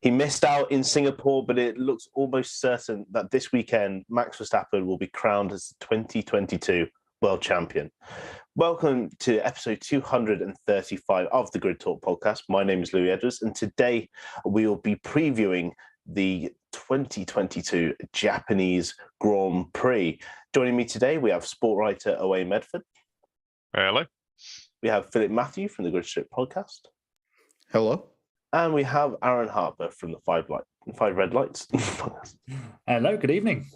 He missed out in Singapore, but it looks almost certain that this weekend, Max Verstappen will be crowned as the 2022 World Champion. Welcome to episode 235 of the Grid Talk podcast. My name is Louis Edwards, and today we will be previewing the 2022 Japanese Grand Prix. Joining me today, we have sport writer Owain Medford. Hello. We have Philip Mathew from the Grid Strip podcast. Hello. And we have Aaron Harper from the Five Red Lights. Hello, good evening.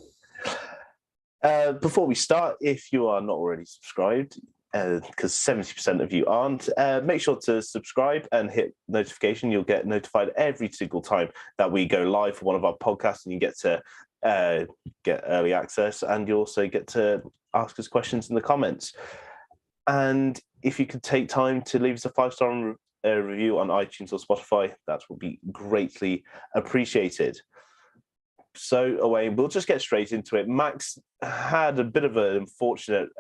Before we start, if you are not already subscribed, because 70% of you aren't, make sure to subscribe and hit notification. You'll get notified every single time that we go live for one of our podcasts, and you get to get early access, and you also get to ask us questions in the comments. And if you could take time to leave us a 5-star review on iTunes or Spotify, that will be greatly appreciated. So, Owain, we'll just get straight into it. Max had a bit of an unfortunate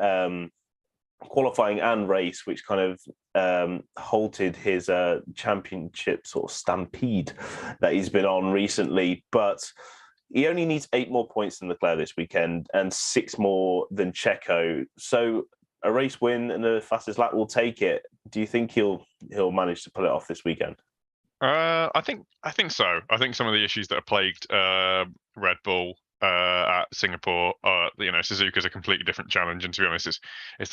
qualifying and race, which kind of halted his championship sort of stampede that he's been on recently. But he only needs 8 more points than Leclerc this weekend and 6 more than Checo. So a race win and the fastest lap will take it. Do you think he'll manage to pull it off this weekend? I think so. I think some of the issues that have plagued Red Bull at Singapore are, Suzuka's a completely different challenge, and to be honest, it's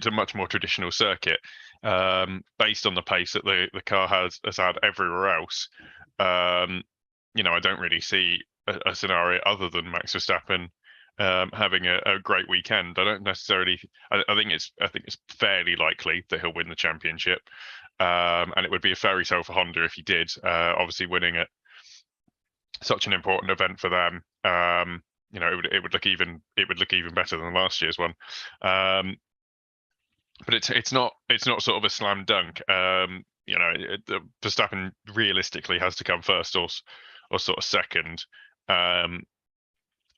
a much more traditional circuit based on the pace that the car has had everywhere else. I don't really see a scenario other than Max Verstappen having a great weekend. I don't necessarily. I think it's fairly likely that he'll win the championship, and it would be a fairy tale for Honda if he did. Obviously, winning at such an important event for them, it would look even better than last year's one. But it's not sort of a slam dunk. Verstappen realistically has to come first or sort of second.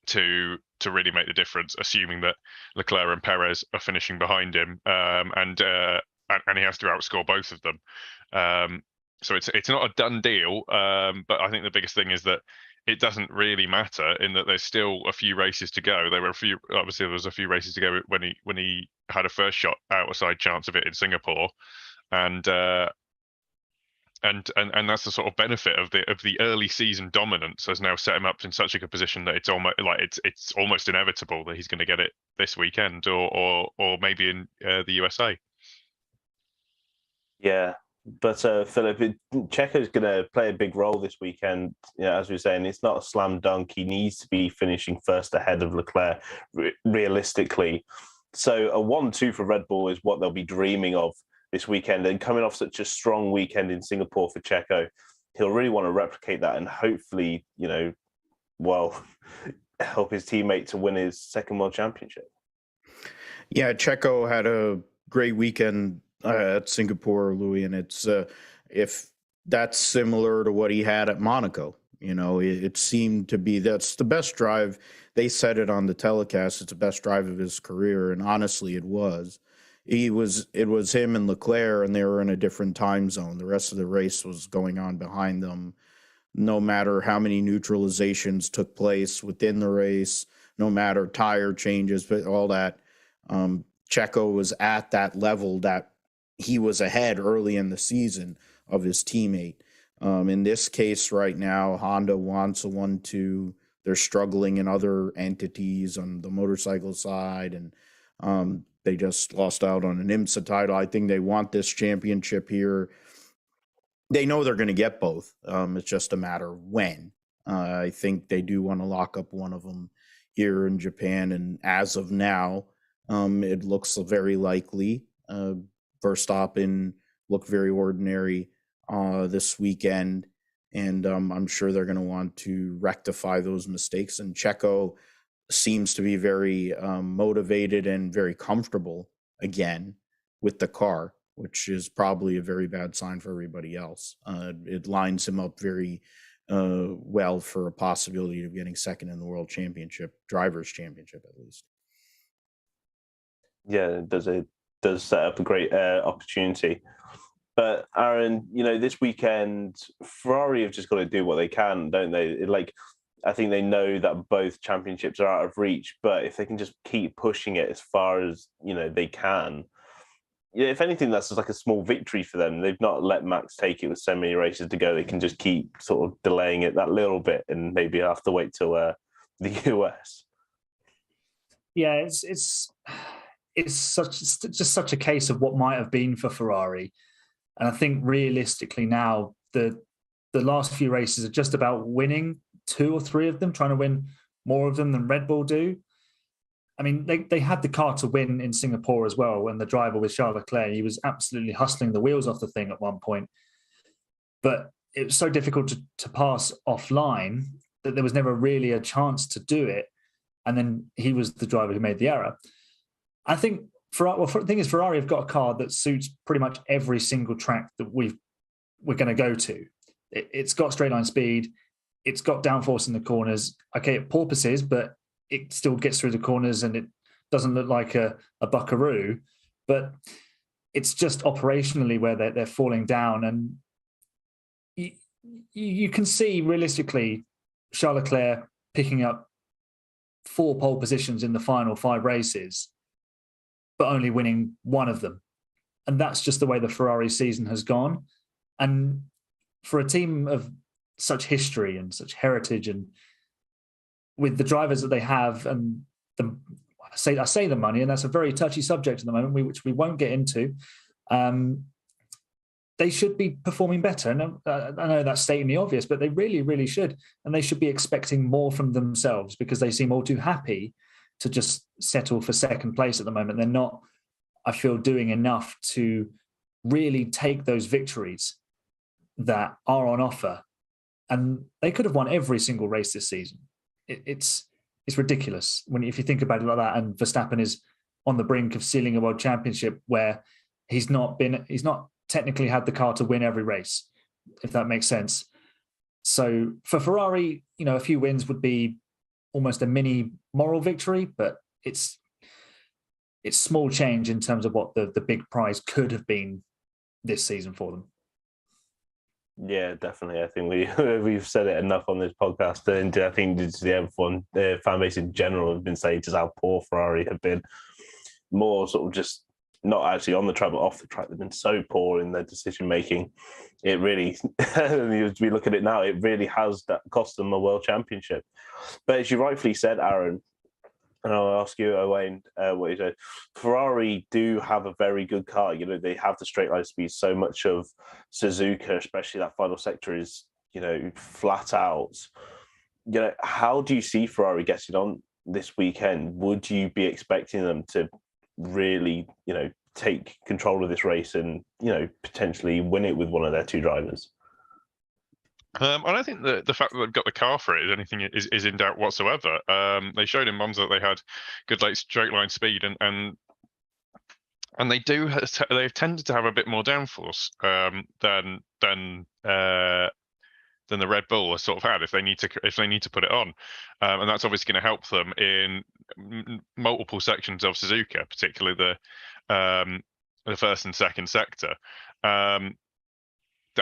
To really make the difference, assuming that Leclerc and Perez are finishing behind him, and he has to outscore both of them. So it's not a done deal, but I think the biggest thing is that it doesn't really matter in that there's still a few races to go. There was a few races to go when he had a first shot outside chance of it in Singapore, and that's the sort of benefit of the early season dominance has now set him up in such a good position that it's almost inevitable that he's going to get it this weekend or maybe in the USA. Yeah, but Philip, Checo's going to play a big role this weekend. As we were saying, it's not a slam dunk. He needs to be finishing first ahead of Leclerc realistically. So a 1-2 for Red Bull is what they'll be dreaming of this weekend, and coming off such a strong weekend in Singapore for Checo, he'll really want to replicate that and hopefully, help his teammate to win his second world championship. Yeah, Checo had a great weekend at Singapore, Louis, and it's if that's similar to what he had at Monaco. It seemed to be that's the best drive. They said it on the telecast. It's the best drive of his career, and honestly, it was. It was him and Leclerc, and they were in a different time zone. The rest of the race was going on behind them. No matter how many neutralizations took place within the race, no matter tire changes, but all that, Checo was at that level that he was ahead early in the season of his teammate. In this case right now, Honda wants a 1-2. They're struggling in other entities on the motorcycle side, and they just lost out on an IMSA title. I think they want this championship here. They know they're going to get both. It's just a matter of when. I think they do want to lock up one of them here in Japan. And as of now, it looks very likely. Verstappen looked very ordinary this weekend. And I'm sure they're going to want to rectify those mistakes. And Checo seems to be very motivated and very comfortable again with the car, which is probably a very bad sign for everybody else. It lines him up very well for a possibility of getting second in the World Championship, Drivers' Championship at least. Yeah, it does set up a great opportunity. But Aaron, this weekend, Ferrari have just got to do what they can, don't they? I think they know that both championships are out of reach, but if they can just keep pushing it as far as they can, if anything, that's just like a small victory for them. They've not let Max take it with so many races to go. They can just keep sort of delaying it that little bit, and maybe have to wait till the US. Yeah, it's just such a case of what might have been for Ferrari, and I think realistically now the last few races are just about winning 2 or 3 of them, trying to win more of them than Red Bull do. I mean, they had the car to win in Singapore as well when the driver was Charles Leclerc. He was absolutely hustling the wheels off the thing at one point. But it was so difficult to pass offline that there was never really a chance to do it. And then he was the driver who made the error. I think, the thing is, Ferrari have got a car that suits pretty much every single track that we're going to go to. It's got straight line speed. It's got downforce in the corners. Okay, it porpoises, but it still gets through the corners and it doesn't look like a buckaroo. But it's just operationally where they're falling down. And you can see realistically Charles Leclerc picking up 4 pole positions in the final 5 races, but only winning 1 of them. And that's just the way the Ferrari season has gone. And for a team of such history and such heritage, and with the drivers that they have, and I say the money, and that's a very touchy subject at the moment, which we won't get into, they should be performing better. And I know that's stating the obvious, but they really, really should. And they should be expecting more from themselves, because they seem all too happy to just settle for second place at the moment. They're not, I feel, doing enough to really take those victories that are on offer. And they could have won every single race this season. It's ridiculous if you think about it like that. And Verstappen is on the brink of sealing a world championship where he's not technically had the car to win every race, if that makes sense. So for Ferrari, a few wins would be almost a mini moral victory, but it's small change in terms of what the big prize could have been this season for them. Yeah, definitely. I think we've said it enough on this podcast, and I think the fan base in general have been saying just how poor Ferrari have been. More sort of just not actually on the track, but off the track. They've been so poor in their decision making. It really, as we look at it now, it really has cost them a world championship. But as you rightfully said, Aaron, and I'll ask you, Owain, what you said. Ferrari do have a very good car. They have the straight line speed. So much of Suzuka, especially that final sector, is flat out. How do you see Ferrari getting on this weekend? Would you be expecting them to really, take control of this race and potentially win it with one of their 2 drivers? I don't think the fact that they've got the car for it is in doubt whatsoever. They showed in Monza that they had good straight line speed, and they've tended to have a bit more downforce than the Red Bull has sort of had if they need to put it on, and that's obviously going to help them in multiple sections of Suzuka, particularly the first and second sector. I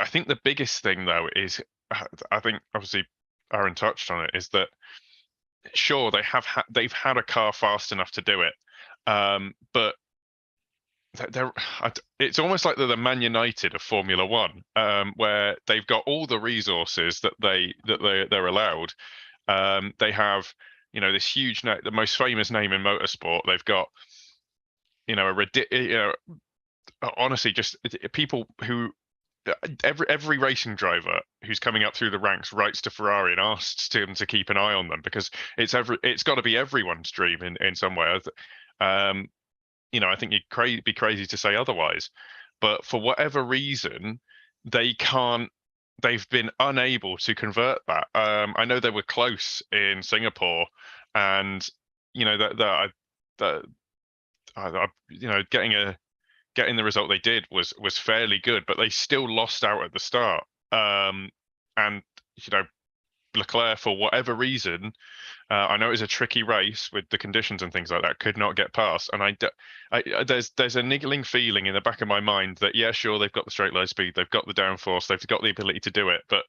think the biggest thing though is, I think obviously Aaron touched on it, is that sure they've had a car fast enough to do it, but it's almost like they're the Man United of Formula One, where they've got all the resources that they're allowed. They have this huge the most famous name in motorsport. They've got honestly just people who. Every racing driver who's coming up through the ranks writes to Ferrari and asks them to keep an eye on them, because it's got to be everyone's dream in some way. I think you'd be crazy to say otherwise, but for whatever reason, they've been unable to convert that. I know they were close in Singapore, and getting the result they did was fairly good, but they still lost out at the start. And Leclerc, for whatever reason, I know it was a tricky race with the conditions and things like that, could not get past. And there's a niggling feeling in the back of my mind that, yeah, sure, they've got the straight line speed, they've got the downforce, they've got the ability to do it, but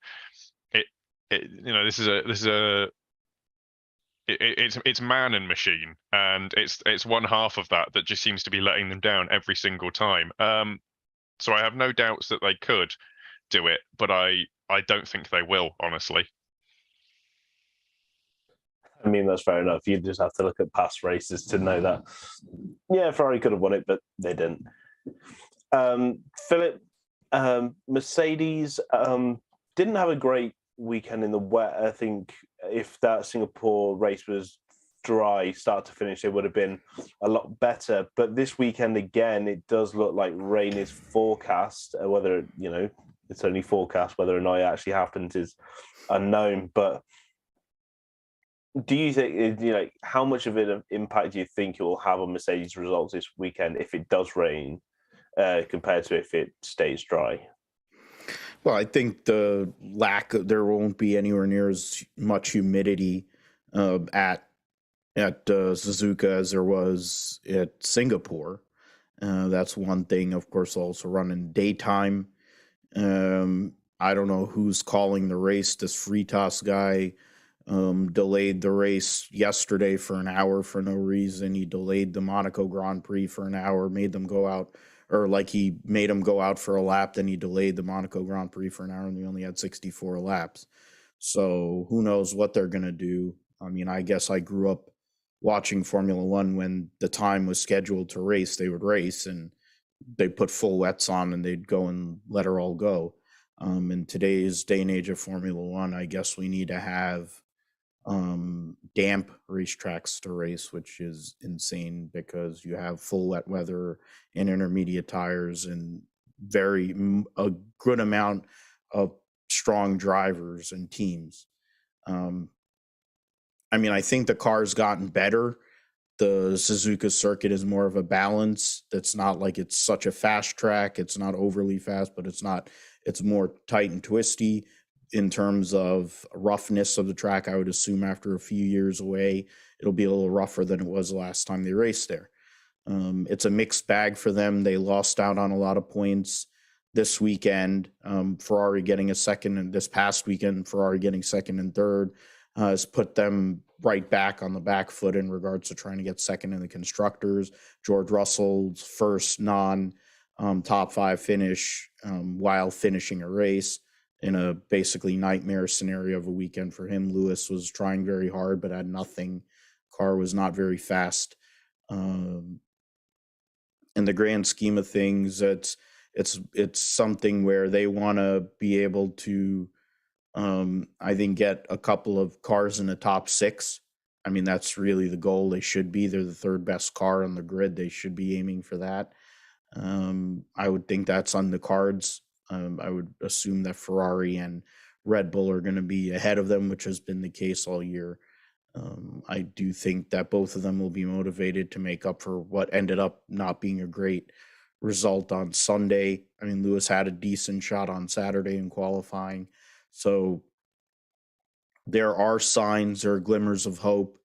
it's man and machine, and it's one half of that just seems to be letting them down every single time. So I have no doubts that they could do it, but I don't think they will, honestly. I mean, that's fair enough. You just have to look at past races to know that, yeah, Ferrari could have won it, but they didn't. Philip, Mercedes didn't have a great weekend in the wet. I think if that Singapore race was dry, start to finish, it would have been a lot better. But this weekend, again, it does look like rain is forecast. Whether, it's only forecast, whether or not it actually happens is unknown. But do you think, how much of an impact do you think it will have on Mercedes' results this weekend if it does rain compared to if it stays dry? Well, I think there won't be anywhere near as much humidity at Suzuka as there was at Singapore. That's one thing. Of course, they'll also run in daytime. I don't know who's calling the race. This Fritas guy delayed the race yesterday for an hour for no reason. He delayed the Monaco Grand Prix for an hour, made them go out, or like he made them go out for a lap, then he delayed the Monaco Grand Prix for an hour, and we only had 64 laps. So who knows what they're going to do. I mean, I guess I grew up watching Formula One. When the time was scheduled to race, they would race, and they put full wets on, and they'd go and let her all go. In today's day and age of Formula One, I guess we need to have damp racetracks to race, which is insane because you have full wet weather and intermediate tires and a good amount of strong drivers and teams. I mean, I think the car's gotten better. The Suzuka circuit is more of a balance. It's not like it's such a fast track. It's not overly fast, but it's more tight and twisty. In terms of roughness of the track, I would assume after a few years away, it'll be a little rougher than it was the last time they raced there. It's a mixed bag for them. They lost out on a lot of points this weekend. Ferrari getting a second, and this past weekend, Ferrari getting second and third has put them right back on the back foot in regards to trying to get second in the constructors. George Russell's first non-top five finish while finishing a race in a basically nightmare scenario of a weekend for him. Lewis was trying very hard, but had nothing. Car was not very fast. In the grand scheme of things, it's something where they want to be able to, I think, get a couple of cars in the top six. I mean, that's really the goal. They should be. They're the third best car on the grid. They should be aiming for that. I would think that's on the cards. I would assume that Ferrari and Red Bull are going to be ahead of them, which has been the case all year. I do think that both of them will be motivated to make up for what ended up not being a great result on Sunday. I mean, Lewis had a decent shot on Saturday in qualifying. So there are signs, there are glimmers of hope,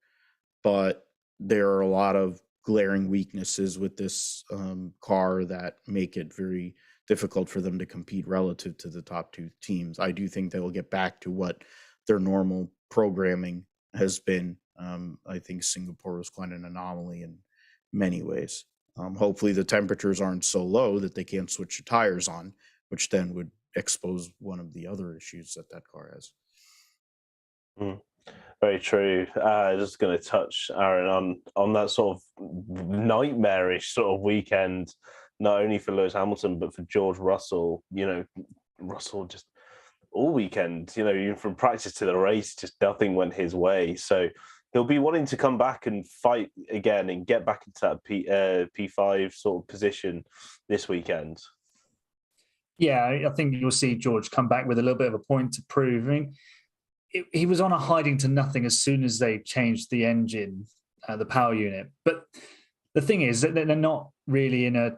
but there are a lot of glaring weaknesses with this car that make it very difficult for them to compete relative to the top two teams. I do think they will get back to what their normal programming has been. I think Singapore was quite an anomaly in many ways. Hopefully the temperatures aren't so low that they can't switch the tires on, which then would expose one of the other issues that car has. Very true. Just going to touch, Aaron, on that sort of nightmarish sort of weekend, not only for Lewis Hamilton, but for George Russell. Russell just all weekend, even from practice to the race, just nothing went his way. So he'll be wanting to come back and fight again and get back into that P5 sort of position this weekend. Yeah, I think you'll see George come back with a little bit of a point to prove. I mean, he was on a hiding to nothing as soon as they changed the engine, the power unit. But the thing is that they're not really in a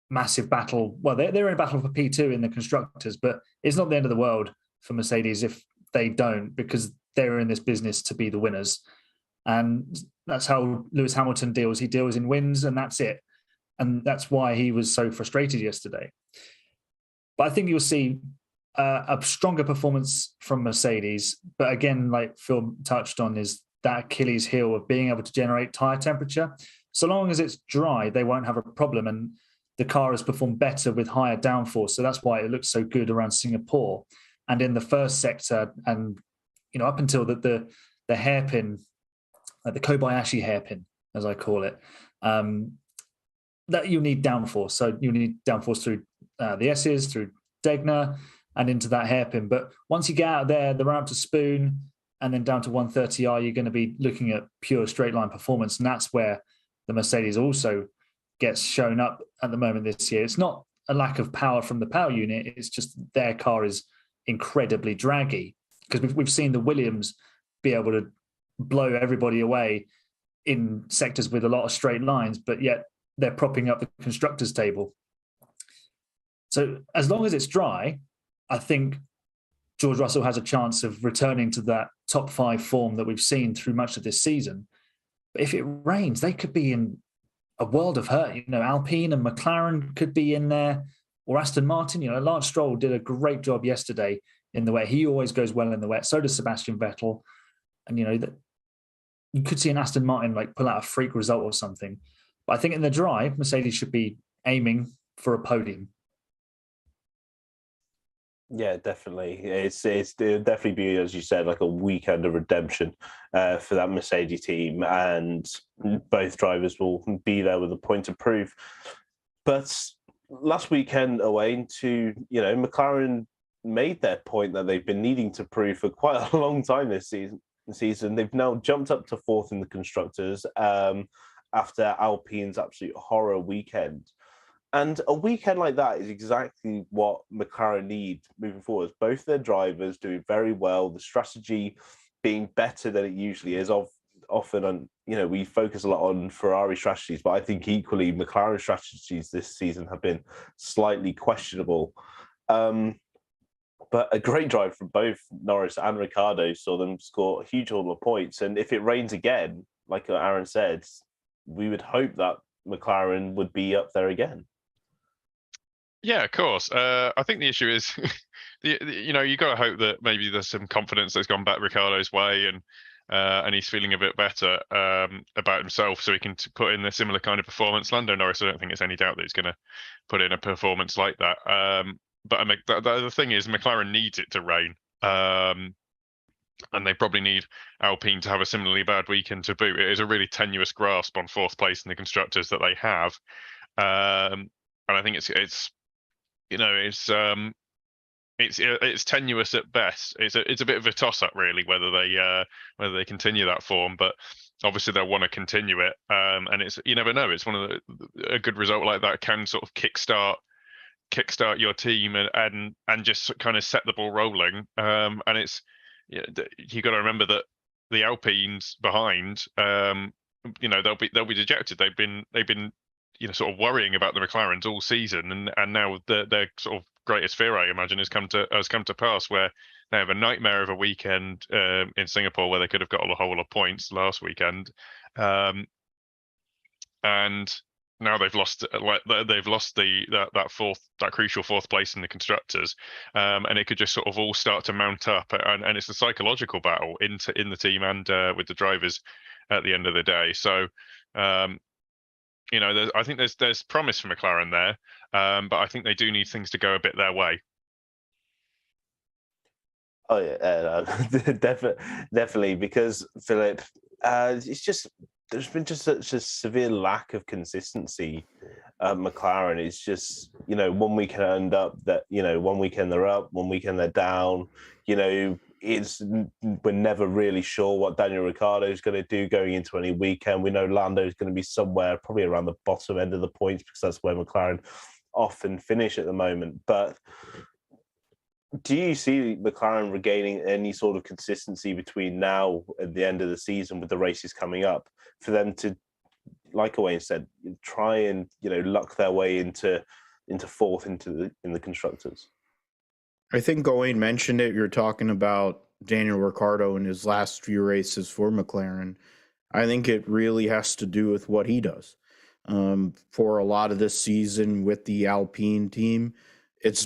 massive battle. Well, they're in a battle for P2 in the constructors, but it's not the end of the world for Mercedes if they don't, because they're in this business to be the winners. And that's how Lewis Hamilton deals. He deals in wins, and that's it. And that's why he was so frustrated yesterday. But I think you'll see a stronger performance from Mercedes. But again, like Phil touched on, is that Achilles heel of being able to generate tyre temperature. So long as it's dry, they won't have a problem. And the car has performed better with higher downforce. So that's why it looks so good around Singapore. And in the first sector, and up until the hairpin, the Kobayashi hairpin, as I call it, that you need downforce. So you need downforce through the S's, through Degner, and into that hairpin. But once you get out of there, the ramp to Spoon, and then down to 130R, you're going to be looking at pure straight line performance. And that's where the Mercedes also gets shown up at the moment this year. It's not a lack of power from the power unit. It's just their car is incredibly draggy, because we've seen the Williams be able to blow everybody away in sectors with a lot of straight lines, but yet they're propping up the constructors table. So as long as it's dry, I think George Russell has a chance of returning to that top 5 form that we've seen through much of this season. But if it rains, they could be in a world of hurt. Alpine and McLaren could be in there, or Aston Martin. Lance Stroll did a great job yesterday in the wet. He always goes well in the wet. So does Sebastian Vettel. And, that you could see an Aston Martin pull out a freak result or something. But I think in the dry, Mercedes should be aiming for a podium. Yeah, definitely. It'll definitely be, as you said, like a weekend of redemption for that Mercedes team, and both drivers will be there with a point to prove. But last weekend, Owain, McLaren made their point that they've been needing to prove for quite a long time this season. They've now jumped up to 4th in the constructors after Alpine's absolute horror weekend. And a weekend like that is exactly what McLaren need moving forward. Both their drivers doing very well, the strategy being better than it usually is. Often, on we focus a lot on Ferrari strategies, but I think equally McLaren strategies this season have been slightly questionable. But a great drive from both Norris and Ricciardo saw them score a huge haul of points. And if it rains again, like Aaron said, we would hope that McLaren would be up there again. Yeah, of course. I think the issue is, you got to hope that maybe there's some confidence that's gone back Ricciardo's way, and he's feeling a bit better about himself, so he can put in a similar kind of performance. Lando Norris, I don't think it's any doubt that he's going to put in a performance like that. But the thing is, McLaren needs it to rain, and they probably need Alpine to have a similarly bad weekend to boot. It is a really tenuous grasp on 4th place in the constructors that they have, and I think it's tenuous at best. It's a bit of a toss up, really, whether they continue that form. But obviously they'll want to continue it, and you never know. It's one of a good result like that can sort of kickstart your team and just kind of set the ball rolling. And it's you got to remember that the Alpines behind, they'll be dejected. They've been sort of worrying about the McLarens all season, and now their sort of greatest fear, I imagine, has come to pass, where they have a nightmare of a weekend in Singapore, where they could have got a whole lot of points last weekend, and now they've lost that crucial 4th place in the constructors, and it could just sort of all start to mount up, and it's a psychological battle in the team and with the drivers at the end of the day. So. I think there's promise for McLaren there, but I think they do need things to go a bit their way. Oh yeah, definitely, because Philip, it's just there's been just such a severe lack of consistency at McLaren. It's just 1 weekend end up that 1 weekend they're up, 1 weekend they're down. We're never really sure what Daniel Ricciardo is going to do going into any weekend. We know Lando is going to be somewhere probably around the bottom end of the points, because that's where McLaren often finish at the moment. But do you see McLaren regaining any sort of consistency between now and the end of the season, with the races coming up, for them to, like Owain said, try and luck their way into 4th in the constructors? I think Owain mentioned it. You're talking about Daniel Ricciardo in his last few races for McLaren, I think it really has to do with what he does. For a lot of this season with the Alpine team, it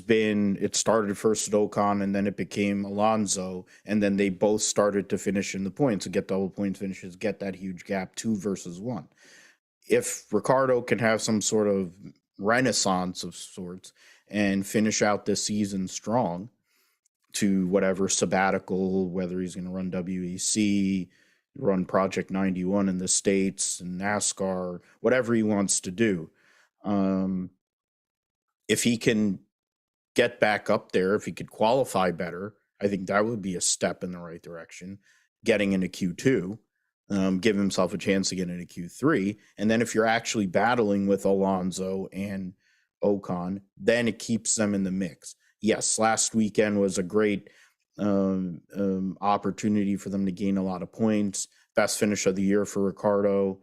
started first at Ocon and then it became Alonso, and then they both started to finish in the points and get double point finishes, get that huge gap, 2 versus 1. If Ricciardo can have some sort of renaissance of sorts and finish out this season strong to whatever sabbatical, whether he's going to run WEC, run Project 91 in the States and NASCAR, whatever he wants to do. If he can get back up there, if he could qualify better, I think that would be a step in the right direction. Getting into Q2, give himself a chance to get into Q3. And then if you're actually battling with Alonso and Ocon, then it keeps them in the mix. Yes, last weekend was a great opportunity for them to gain a lot of points. Best finish of the year for Ricciardo.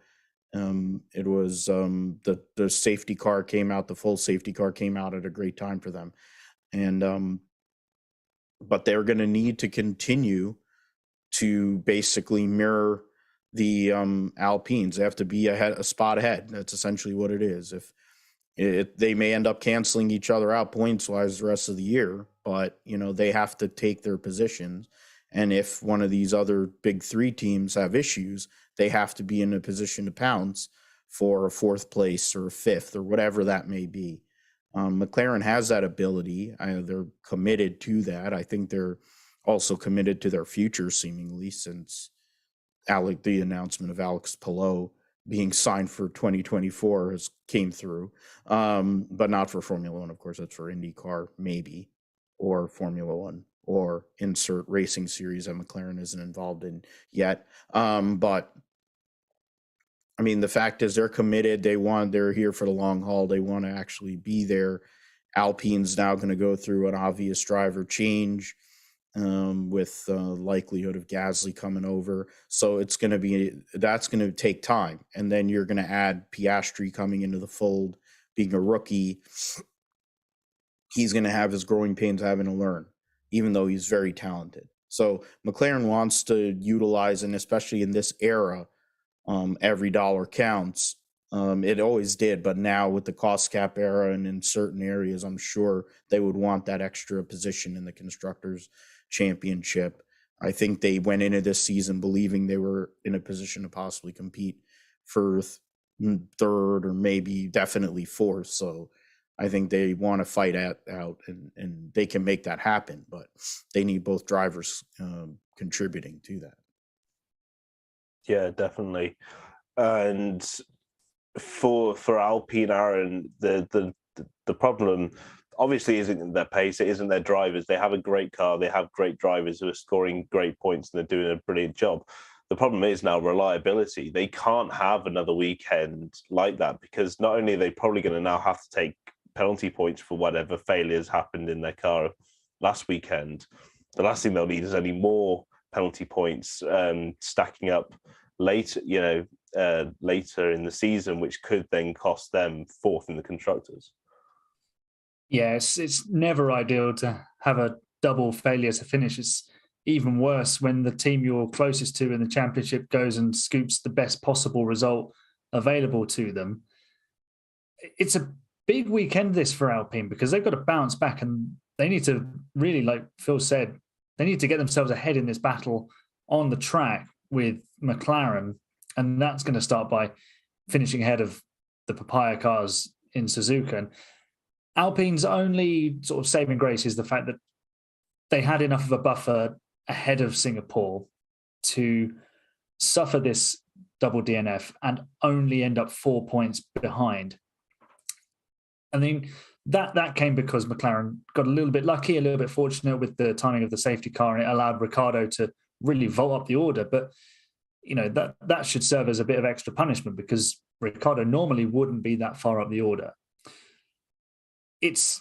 It was the safety car came out, the full safety car came out at a great time for them. And but they're going to need to continue to basically mirror the Alpines. They have to be a spot ahead. That's essentially what it is. If they may end up canceling each other out points wise the rest of the year, but they have to take their positions. And if one of these other big 3 teams have issues, they have to be in a position to pounce for a 4th place or a 5th or whatever that may be. McLaren has that ability. They're committed to that. I think they're also committed to their future, seemingly, since the announcement of Alex Palou being signed for 2024 came through, but not for Formula One. Of course, that's for IndyCar, maybe, or Formula One, or insert racing series that McLaren isn't involved in yet. But I mean, the fact is they're committed. They're here for the long haul. They want to actually be there. Alpine's now going to go through an obvious driver change with likelihood of Gasly coming over. So that's going to take time. And then you're going to add Piastri coming into the fold, being a rookie. He's going to have his growing pains having to learn, even though he's very talented. So McLaren wants to utilize, and especially in this era, every dollar counts. It always did, but now with the cost cap era and in certain areas, I'm sure they would want that extra position in the Constructors' Championship. I think they went into this season believing they were in a position to possibly compete for 3rd or maybe definitely 4th. So I think they want to fight out and they can make that happen, but they need both drivers contributing to that. Yeah, definitely. And for Alpine, Aaron, the problem obviously isn't their pace, it isn't their drivers. They have a great car, they have great drivers who are scoring great points and they're doing a brilliant job. The problem is now reliability. They can't have another weekend like that, because not only are they probably going to now have to take penalty points for whatever failures happened in their car last weekend, the last thing they'll need is any more penalty points stacking up later in the season, which could then cost them 4th in the Constructors. Yes, it's never ideal to have a double failure to finish. It's even worse when the team you're closest to in the championship goes and scoops the best possible result available to them. It's a big weekend this for Alpine, because they've got to bounce back and they need to really, like Phil said, they need to get themselves ahead in this battle on the track with McLaren. And that's going to start by finishing ahead of the papaya cars in Suzuka. And Alpine's only sort of saving grace is the fact that they had enough of a buffer ahead of Singapore to suffer this double DNF and only end up 4 points behind. I mean, that came because McLaren got a little bit lucky, a little bit fortunate with the timing of the safety car, and it allowed Ricciardo to really vault up the order. But that should serve as a bit of extra punishment, because Ricciardo normally wouldn't be that far up the order. It's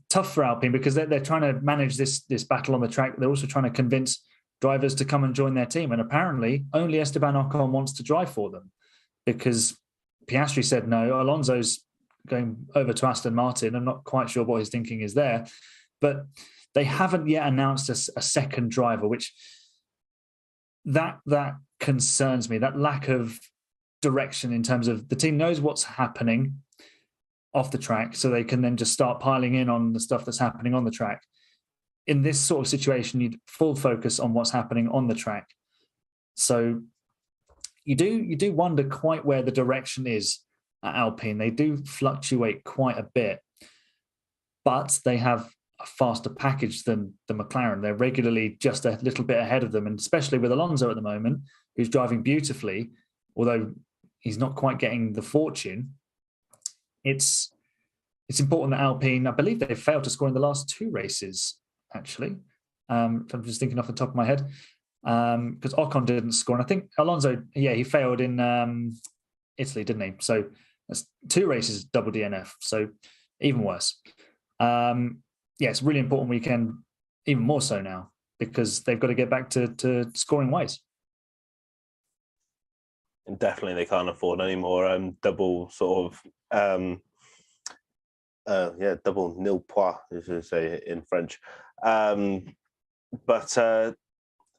tough for Alpine because they're trying to manage this battle on the track. They're also trying to convince drivers to come and join their team. And apparently only Esteban Ocon wants to drive for them, because Piastri said no. Alonso's going over to Aston Martin. I'm not quite sure what his thinking is there. But They haven't yet announced a second driver, which that concerns me. That lack of direction in terms of the team knows what's happening off the track, so they can then just start piling in on the stuff that's happening on the track. In this sort of situation, you need full focus on what's happening on the track. So you do wonder quite where the direction is at Alpine. They do fluctuate quite a bit, but they have a faster package than the McLaren. They're regularly just a little bit ahead of them, and especially with Alonso at the moment, who's driving beautifully, although he's not quite getting the fortune. It's important that Alpine, I believe they've failed to score in the last 2 races, actually. I'm just thinking off the top of my head, because Ocon didn't score. And I think Alonso, he failed in Italy, didn't he? So that's 2 races, double DNF. So even worse. It's a really important weekend, even more so now, because they've got to get back to scoring ways. And definitely they can't afford any more double sort of double nil point, as you say in French. But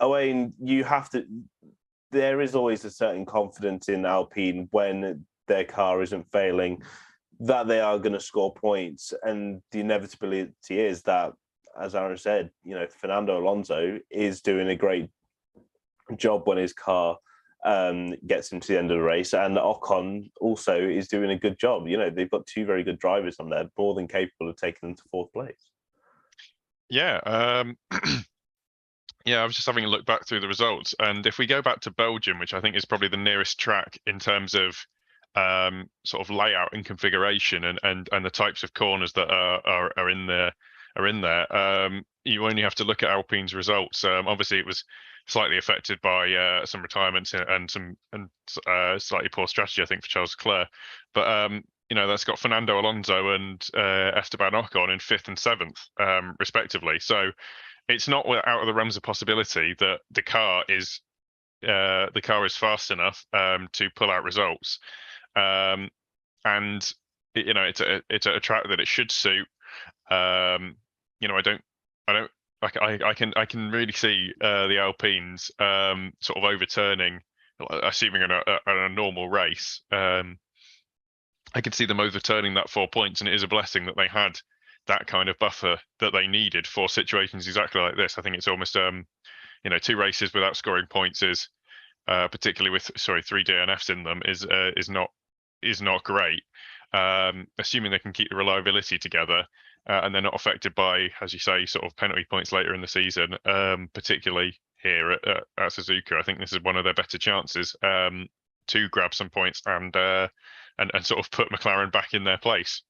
Owain, there is always a certain confidence in Alpine when their car isn't failing, that they are going to score points. And the inevitability is that, as Aaron said, Fernando Alonso is doing a great job when his car gets him to the end of the race, and Ocon also is doing a good job. They've got 2 very good drivers on there, more than capable of taking them to 4th place. Yeah. I was just having a look back through the results, and if we go back to Belgium, which I think is probably the nearest track in terms of sort of layout and configuration and the types of corners that are in there, you only have to look at Alpine's results. Obviously, it was slightly affected by some retirements and some slightly poor strategy, I think, for Charles Leclerc. But that's got Fernando Alonso and Esteban Ocon in 5th and 7th, respectively. So it's not out of the realms of possibility that the car is fast enough to pull out results, and it's a track that it should suit. I can really see the Alpines sort of overturning, assuming in a normal race. I could see them overturning that 4 points, and it is a blessing that they had that kind of buffer that they needed for situations exactly like this. I think it's almost 2 races without scoring points is particularly with 3 DNFs in them is not great. Assuming they can keep the reliability together. And they're not affected by, as you say, sort of penalty points later in the season, particularly here at Suzuka. I think this is one of their better chances to grab some points and sort of put McLaren back in their place.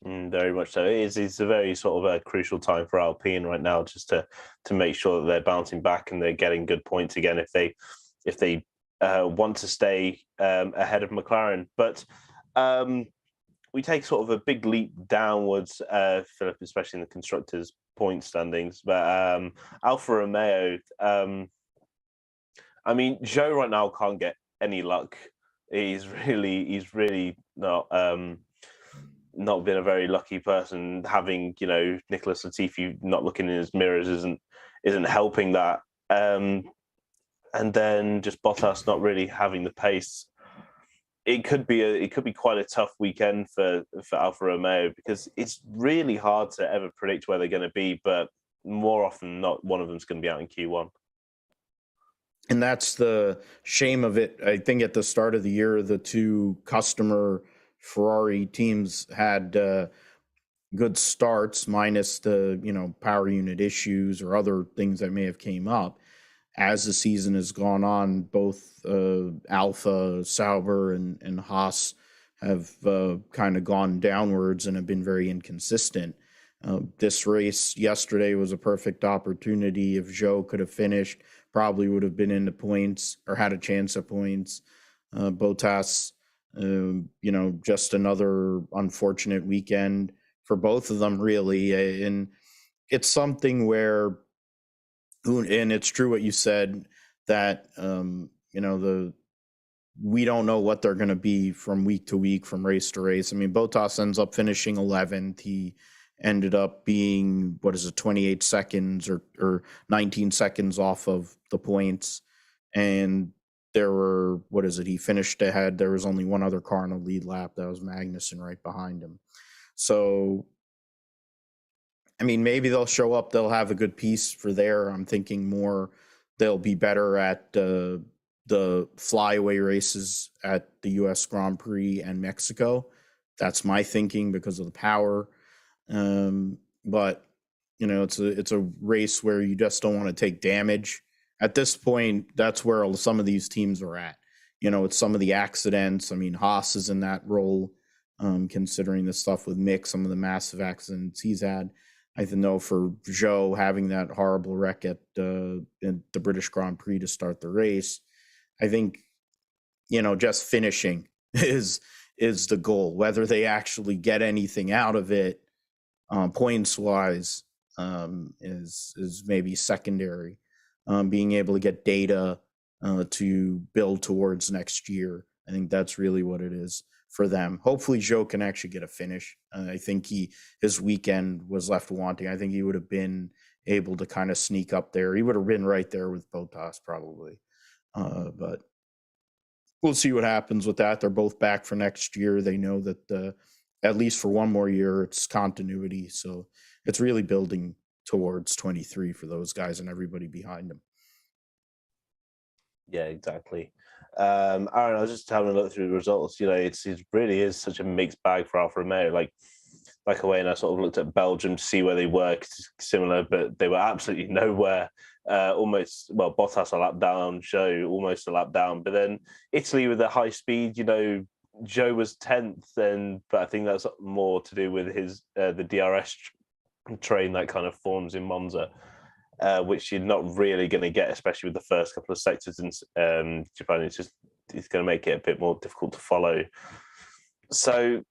Very much so. It's a very sort of a crucial time for Alpine right now, just to make sure that they're bouncing back and they're getting good points again if they want to stay ahead of McLaren. But we take sort of a big leap downwards, Philip, especially in the constructors' point standings. But Alfa Romeo, Zhou right now can't get any luck. He's really not been a very lucky person. Having Nicholas Latifi not looking in his mirrors isn't helping that. And then just Bottas not really having the pace. It could be quite a tough weekend for Alfa Romeo, because it's really hard to ever predict where they're going to be, but more often than not, one of them's going to be out in Q1. And that's the shame of it. I think at the start of the year, the 2 customer Ferrari teams had good starts, minus the power unit issues or other things that may have came up. As the season has gone on, both Alpha, Sauber, and Haas have kind of gone downwards and have been very inconsistent. This race yesterday was a perfect opportunity. If Zhou could have finished, probably would have been in the points or had a chance at points. Bottas, just another unfortunate weekend for both of them, really. And it's something where, and it's true what you said, that we don't know what they're going to be from week to week, from race to race. Bottas ends up finishing 11th. He ended up being, 28 seconds or 19 seconds off of the points. And there were, he finished ahead. There was only one other car in the lead lap. That was Magnussen right behind him. So, I mean, maybe they'll show up. They'll have a good piece for there. I'm thinking more they'll be better at the flyaway races at the U.S. Grand Prix and Mexico. That's my thinking because of the power. But it's a race where you just don't want to take damage. At this point, that's where some of these teams are at. It's some of the accidents. I mean, Haas is in that role, considering the stuff with Mick, some of the massive accidents he's had. I know for Zhou having that horrible wreck at in the British Grand Prix to start the race, I think, just finishing is the goal. Whether they actually get anything out of it, points wise, is maybe secondary. Being able to get data to build towards next year, I think that's really what it is for them. Hopefully Zhou can actually get a finish. I think his weekend was left wanting. I think he would have been able to kind of sneak up there. He would have been right there with Bottas probably. But we'll see what happens with that. They're both back for next year. They know that at least for one more year, it's continuity. So it's really building towards 23 for those guys and everybody behind them. Yeah, exactly. Aaron, I was just having a look through the results. It really is such a mixed bag for Alfa Romeo. Like Owain, I sort of looked at Belgium to see where they were similar, but they were absolutely nowhere. Bottas a lap down, Zhou almost a lap down. But then Italy with the high speed, Zhou was 10th, but I think that's more to do with his the DRS train that kind of forms in Monza. Which you're not really going to get, especially with the first couple of sectors in Japan. It's going to make it a bit more difficult to follow. So,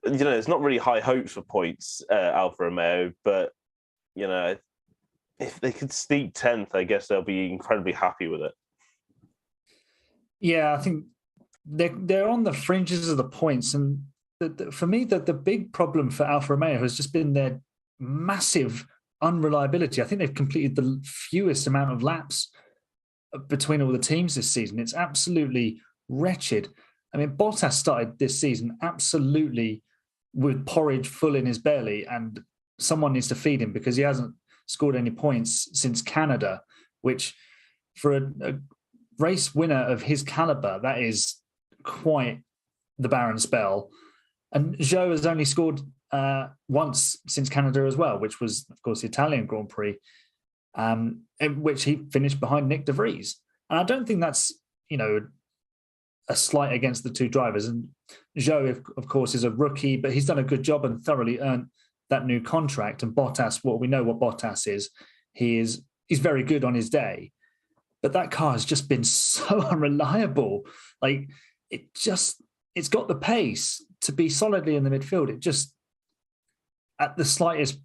it's not really high hopes for points, Alfa Romeo, but, if they could sneak 10th, I guess they'll be incredibly happy with it. Yeah, I think they're on the fringes of the points. And for me, the big problem for Alfa Romeo has just been their massive unreliability. I think they've completed the fewest amount of laps between all the teams this season. It's absolutely wretched. I mean, Bottas started this season absolutely with porridge full in his belly, and someone needs to feed him because he hasn't scored any points since Canada, which for a race winner of his caliber, that is quite the barren spell. And Zhou has only scored once since Canada as well, which was, of course, the Italian Grand Prix, in which he finished behind Nick de Vries. And I don't think that's, a slight against the two drivers. And Zhou, of course, is a rookie, but he's done a good job and thoroughly earned that new contract. And Bottas, we know what Bottas is. He's very good on his day. But that car has just been so unreliable. It's got the pace to be solidly in the midfield. It just, at the slightest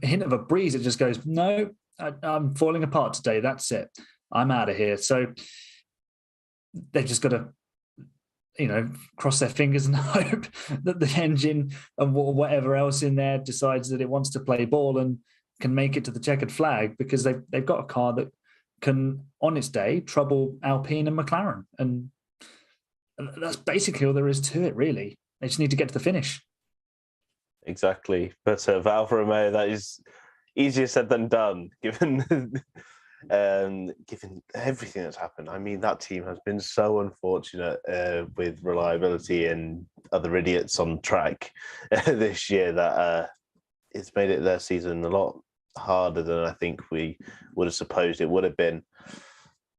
hint of a breeze, it just goes, no, I'm falling apart today. That's it. I'm out of here. So they've just got to, cross their fingers and hope that the engine and whatever else in there decides that it wants to play ball and can make it to the checkered flag, because they've got a car that can, on its day, trouble Alpine and McLaren. And that's basically all there is to it, really. They just need to get to the finish. Exactly. But for Alfa Romeo, that is easier said than done, given everything that's happened. I mean, that team has been so unfortunate with reliability and other idiots on track this year that it's made it their season a lot harder than I think we would have supposed it would have been.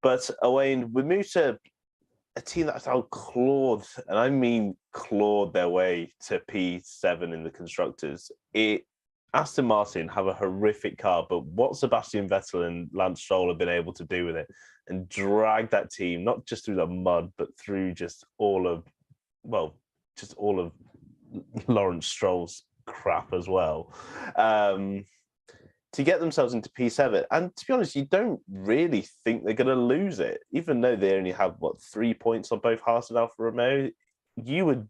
But Owain, we moved to a team that's now clawed, and I mean clawed their way to P7 in the Constructors. Aston Martin have a horrific car, but what Sebastian Vettel and Lance Stroll have been able to do with it and drag that team, not just through the mud, but through just all of Lawrence Stroll's crap as well, to get themselves into P7. And to be honest, you don't really think they're going to lose it, even though they only have 3 points on both Haas and Alfa Romeo. You would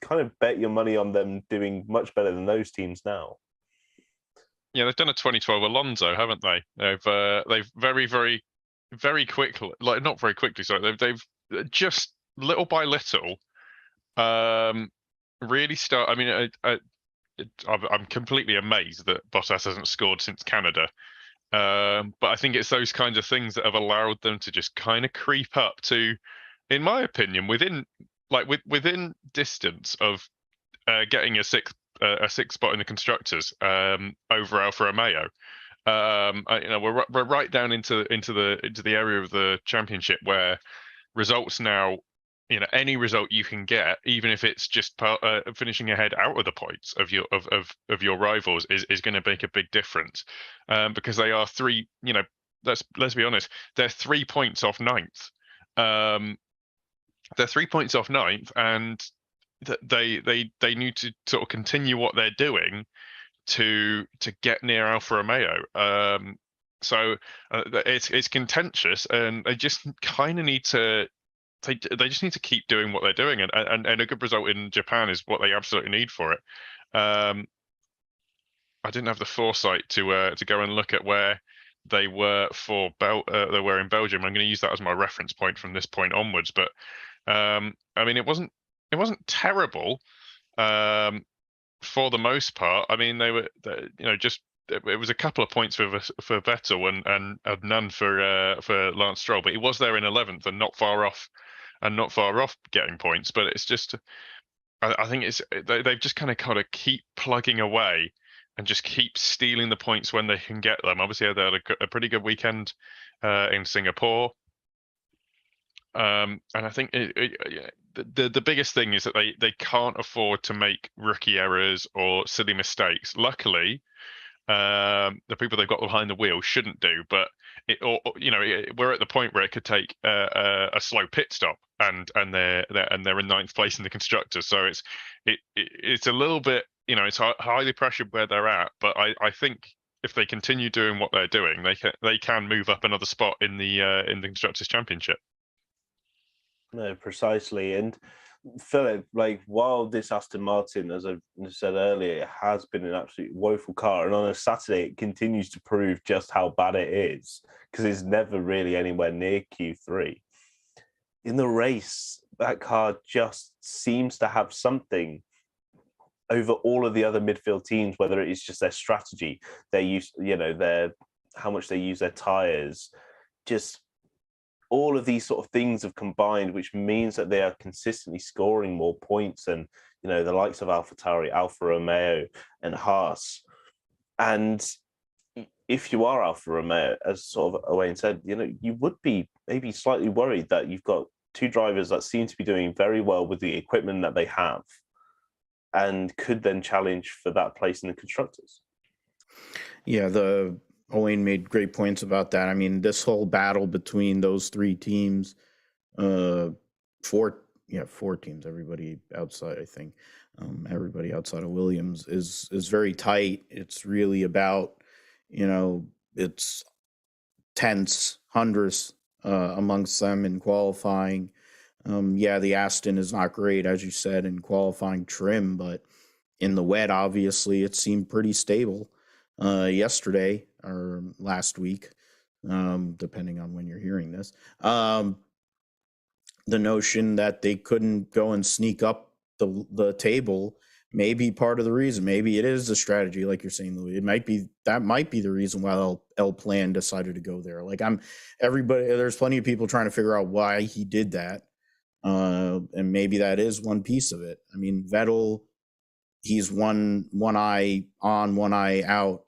kind of bet your money on them doing much better than those teams now. they've done a 2012 Alonso, haven't they? They've very, very, very quickly, like not very quickly, sorry, they've just little by little, really start. I mean, I'm completely amazed that Bottas hasn't scored since Canada. But I think it's those kinds of things that have allowed them to just kind of creep up to, in my opinion, within distance of getting a sixth spot in the constructors over Alfa Romeo. We're right down into the area of the championship where results now, any result you can get, even if it's just finishing ahead out of the points of your rivals, is going to make a big difference, because they are three. Let's be honest, they're 3 points off ninth. They're 3 points off ninth, and they need to sort of continue what they're doing to get near Alfa Romeo. So it's contentious, and they just kind of need to. They just need to keep doing what they're doing, and a good result in Japan is what they absolutely need for it. I didn't have the foresight to go and look at where they were they were in Belgium. I'm going to use that as my reference point from this point onwards. But I mean, it wasn't terrible for the most part. I mean, it was a couple of points for Vettel and none for Lance Stroll, but he was there in 11th and not far off getting points. But it's just, I think they've just kind of got to keep plugging away and just keep stealing the points when they can get them. Obviously, they had a pretty good weekend in Singapore. And I think the biggest thing is that they can't afford to make rookie errors or silly mistakes. Luckily, the people they've got behind the wheel shouldn't do, but we're at the point where it could take a slow pit stop, and they're in ninth place in the constructors. So it's a little bit, it's highly pressured where they're at. But I think if they continue doing what they're doing, they can move up another spot in the constructors championship. No, precisely. And Philip, while this Aston Martin, as I said earlier, it has been an absolute woeful car, and on a Saturday it continues to prove just how bad it is, because it's never really anywhere near Q3. In the race, that car just seems to have something over all of the other midfield teams, whether it is just their strategy, their use, how much they use their tyres, just all of these sort of things have combined, which means that they are consistently scoring more points than, the likes of AlphaTauri, Alfa Romeo, and Haas. And if you are Alfa Romeo, as sort of Owain said, you would be maybe slightly worried that you've got two drivers that seem to be doing very well with the equipment that they have, and could then challenge for that place in the constructors. Yeah, Owain made great points about that. I mean, this whole battle between those three teams, four teams, everybody outside, I think, everybody outside of Williams is very tight. It's really about, it's tenths, hundredths amongst them in qualifying. The Aston is not great, as you said, in qualifying trim, but in the wet, obviously, it seemed pretty stable yesterday or last week, depending on when you're hearing this. The notion that they couldn't go and sneak up the table may be part of the reason. Maybe it is a strategy, like you're saying, Louis. That might be the reason why El Plan decided to go there. There's plenty of people trying to figure out why he did that. And maybe that is one piece of it. I mean, Vettel, he's one eye on, one eye out,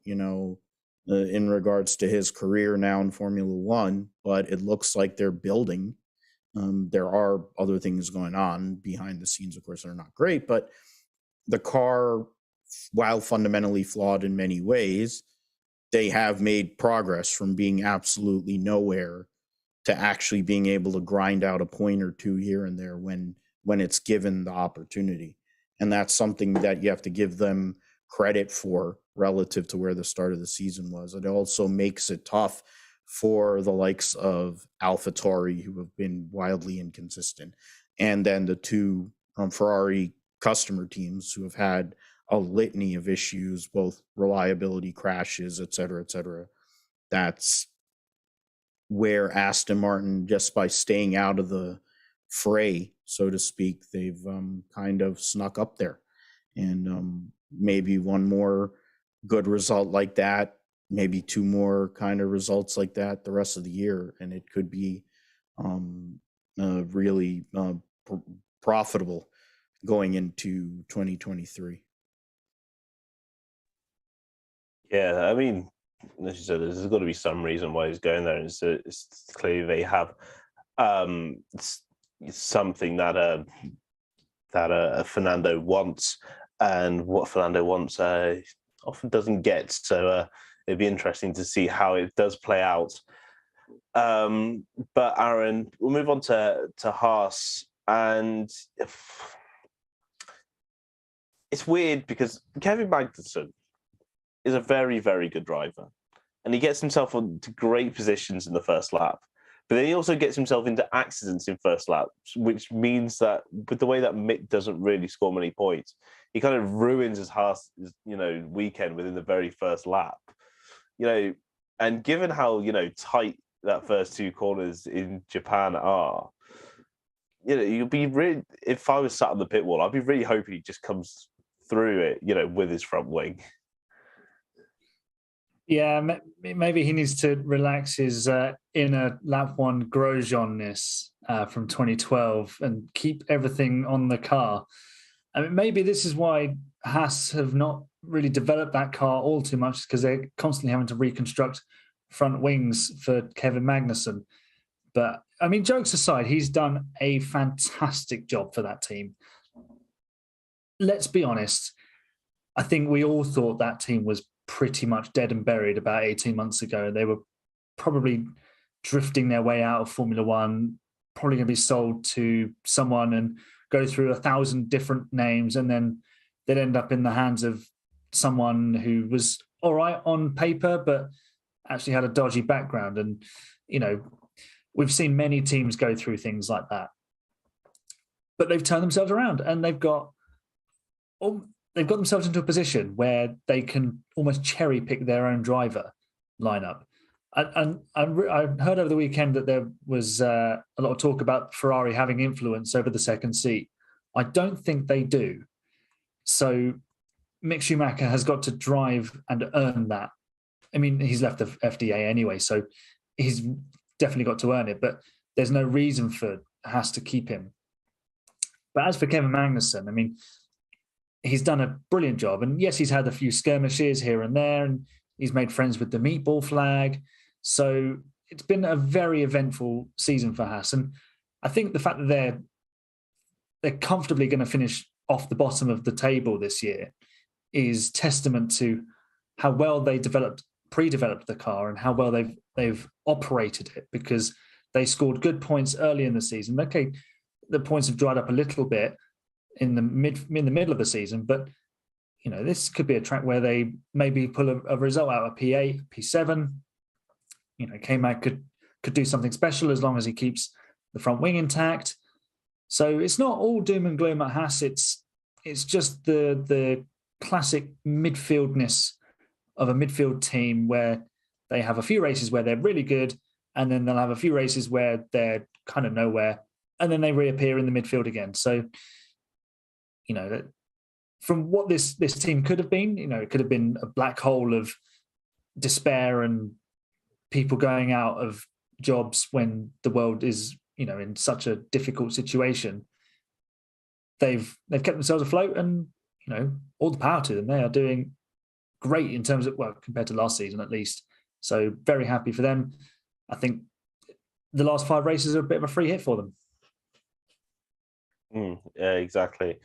in regards to his career now in Formula One, but it looks like they're building. There are other things going on behind the scenes, of course, that are not great, but the car, while fundamentally flawed in many ways, they have made progress from being absolutely nowhere to actually being able to grind out a point or two here and there when it's given the opportunity. And that's something that you have to give them credit for relative to where the start of the season was. It also makes it tough for the likes of AlphaTauri, who have been wildly inconsistent, and then the two Ferrari customer teams who have had a litany of issues, both reliability, crashes, et cetera, that's where Aston Martin, just by staying out of the fray, so to speak, they've kind of snuck up there. And maybe one more good result like that, maybe two more kind of results like that the rest of the year, and it could be really profitable going into 2023. Yeah, I mean, as you said, there's got to be some reason why he's going there. It's clearly they have something that Fernando wants, and what Fernando wants often doesn't get. So it'd be interesting to see how it does play out. But Aaron, we'll move on to Haas, and it's weird because Kevin Magnussen is a very, very good driver, and he gets himself into great positions in the first lap. But then he also gets himself into accidents in first laps, which means that with the way that Mick doesn't really score many points, he kind of ruins his Haas, weekend within the very first lap. And given how tight that first two corners in Japan are, you'll be really. If I was sat on the pit wall, I'd be really hoping he just comes through it, with his front wing. Yeah, maybe he needs to relax his inner lap one Grosjean-ness from 2012 and keep everything on the car. I mean, maybe this is why Haas have not really developed that car all too much, because they're constantly having to reconstruct front wings for Kevin Magnussen. But, I mean, jokes aside, he's done a fantastic job for that team. Let's be honest, I think we all thought that team was pretty much dead and buried about 18 months ago. They were probably drifting their way out of Formula One, probably going to be sold to someone and go through 1,000 different names, and then they'd end up in the hands of someone who was all right on paper, but actually had a dodgy background. And, we've seen many teams go through things like that. But they've turned themselves around, and they've got themselves into a position where they can almost cherry pick their own driver lineup. And I heard over the weekend that there was a lot of talk about Ferrari having influence over the second seat. I don't think they do. So Mick Schumacher has got to drive and earn that. I mean, he's left the FDA anyway, so he's definitely got to earn it, but there's no reason for Haas to keep him. But as for Kevin Magnussen, I mean, he's done a brilliant job. And yes, he's had a few skirmishes here and there, and he's made friends with the meatball flag. So it's been a very eventful season for Haas. And I think the fact that they're comfortably going to finish off the bottom of the table this year is testament to how well they pre-developed the car and how well they've operated it, because they scored good points early in the season. Okay, the points have dried up a little bit in the middle of the season, but this could be a track where they maybe pull a result out of P8, P7. K-Mag could do something special as long as he keeps the front wing intact. So it's not all doom and gloom at Haas. It's just the classic midfieldness of a midfield team, where they have a few races where they're really good, and then they'll have a few races where they're kind of nowhere, and then they reappear in the midfield again. So, from what this team could have been, it could have been a black hole of despair and people going out of jobs when the world is, in such a difficult situation. They've kept themselves afloat, and, all the power to them. They are doing great in terms of, compared to last season at least. So very happy for them. I think the last 5 races are a bit of a free hit for them. Yeah, exactly.